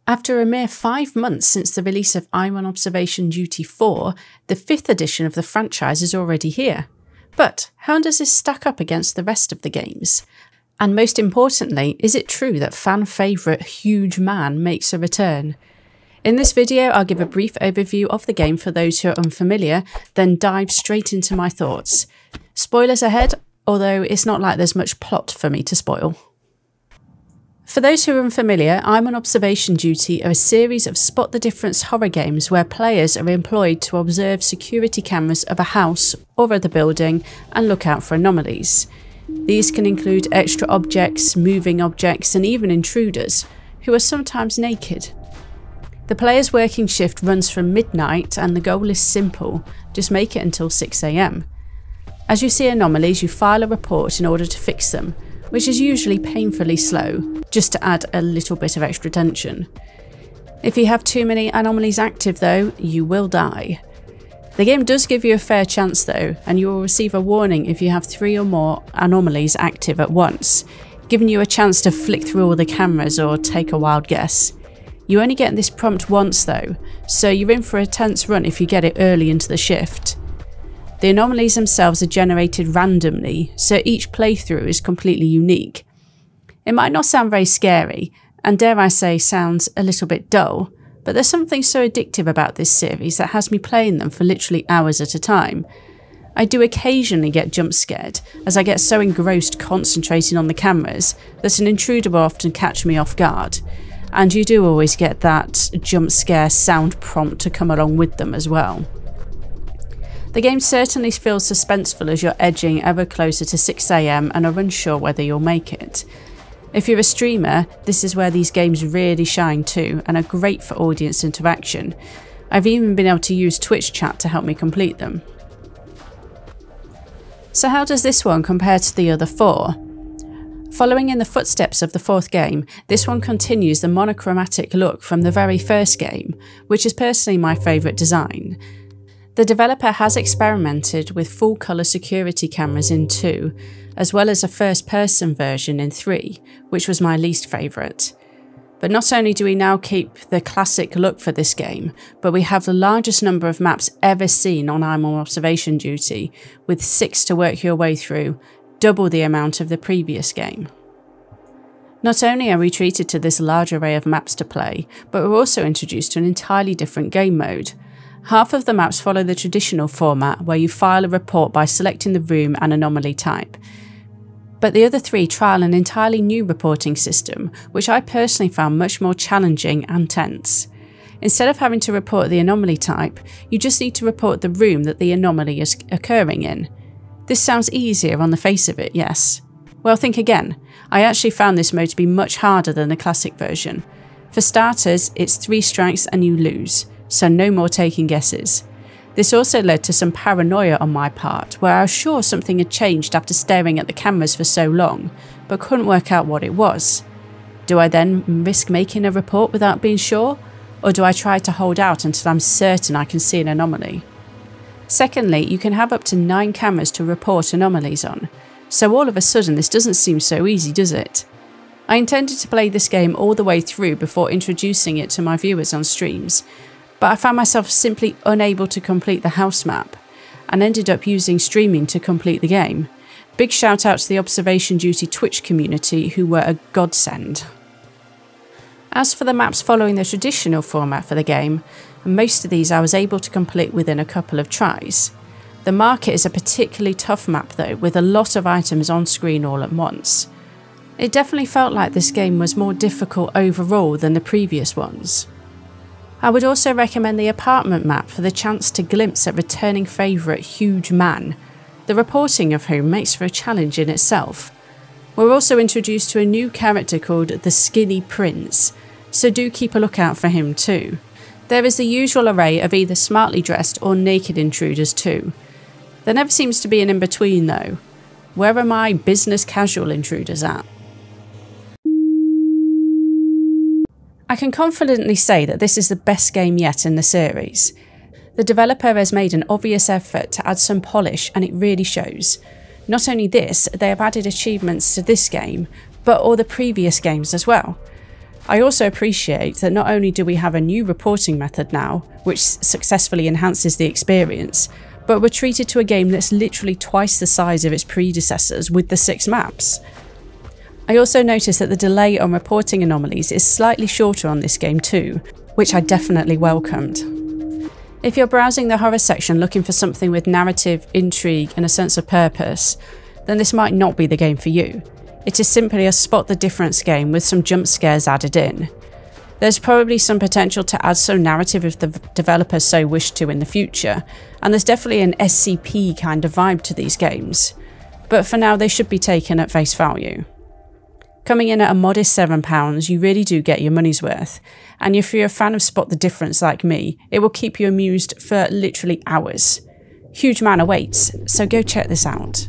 After a mere 5 months since the release of I'm on Observation Duty 4, the 5th edition of the franchise is already here. But how does this stack up against the rest of the games? And most importantly, is it true that fan favourite Huge Man makes a return? In this video, I'll give a brief overview of the game for those who are unfamiliar, then dive straight into my thoughts. Spoilers ahead, although it's not like there's much plot for me to spoil. For those who are unfamiliar, I'm on Observation Duty are a series of spot the difference horror games where players are employed to observe security cameras of a house or other building and look out for anomalies. These can include extra objects, moving objects, and even intruders, who are sometimes naked. The player's working shift runs from midnight and the goal is simple, just make it until 6 AM. As you see anomalies, you file a report in order to fix them, which is usually painfully slow, just to add a little bit of extra tension. If you have too many anomalies active though, you will die. The game does give you a fair chance though, and you will receive a warning if you have 3 or more anomalies active at once, giving you a chance to flick through all the cameras or take a wild guess. You only get this prompt once though, so you're in for a tense run if you get it early into the shift. The anomalies themselves are generated randomly, so each playthrough is completely unique. It might not sound very scary, and dare I say sounds a little bit dull, but there's something so addictive about this series that has me playing them for literally hours at a time. I do occasionally get jump scared, as I get so engrossed concentrating on the cameras that an intruder will often catch me off guard, and you do always get that jump scare sound prompt to come along with them as well. The game certainly feels suspenseful as you're edging ever closer to 6 AM and are unsure whether you'll make it. If you're a streamer, this is where these games really shine too and are great for audience interaction. I've even been able to use Twitch chat to help me complete them. So how does this one compare to the other 4? Following in the footsteps of the 4th game, this one continues the monochromatic look from the very first game, which is personally my favourite design. The developer has experimented with full-colour security cameras in 2, as well as a first-person version in 3, which was my least favourite. But not only do we now keep the classic look for this game, but we have the largest number of maps ever seen on I'm on Observation Duty, with 6 to work your way through, double the amount of the previous game. Not only are we treated to this large array of maps to play, but we're also introduced to an entirely different game mode. Half of the maps follow the traditional format where you file a report by selecting the room and anomaly type. But the other 3 trial an entirely new reporting system, which I personally found much more challenging and tense. Instead of having to report the anomaly type, you just need to report the room that the anomaly is occurring in. This sounds easier on the face of it, yes. Well, think again. I actually found this mode to be much harder than the classic version. For starters, it's 3 strikes and you lose, so no more taking guesses. This also led to some paranoia on my part, where I was sure something had changed after staring at the cameras for so long, but couldn't work out what it was. Do I then risk making a report without being sure? Or do I try to hold out until I'm certain I can see an anomaly? Secondly, you can have up to 9 cameras to report anomalies on, so all of a sudden this doesn't seem so easy, does it? I intended to play this game all the way through before introducing it to my viewers on streams, but I found myself simply unable to complete the house map, and ended up using streaming to complete the game. Big shout out to the Observation Duty Twitch community who were a godsend. As for the maps following the traditional format for the game, most of these I was able to complete within a couple of tries. The market is a particularly tough map though, with a lot of items on screen all at once. It definitely felt like this game was more difficult overall than the previous ones. I would also recommend the apartment map for the chance to glimpse at returning favourite Huge Man, the reporting of whom makes for a challenge in itself. We're also introduced to a new character called the Skinny Prince, so do keep a lookout for him too. There is the usual array of either smartly dressed or naked intruders too. There never seems to be an in-between though. Where are my business casual intruders at? I can confidently say that this is the best game yet in the series. The developer has made an obvious effort to add some polish and it really shows. Not only this, they have added achievements to this game, but all the previous games as well. I also appreciate that not only do we have a new reporting method now, which successfully enhances the experience, but we're treated to a game that's literally twice the size of its predecessors with the 6 maps. I also noticed that the delay on reporting anomalies is slightly shorter on this game too, which I definitely welcomed. If you're browsing the horror section looking for something with narrative, intrigue and a sense of purpose, then this might not be the game for you. It is simply a spot the difference game with some jump scares added in. There's probably some potential to add some narrative if the developers so wish to in the future, and there's definitely an SCP kind of vibe to these games, but for now they should be taken at face value. Coming in at a modest £7, you really do get your money's worth, and if you're a fan of Spot the Difference like me, it will keep you amused for literally hours. Huge man awaits, so go check this out.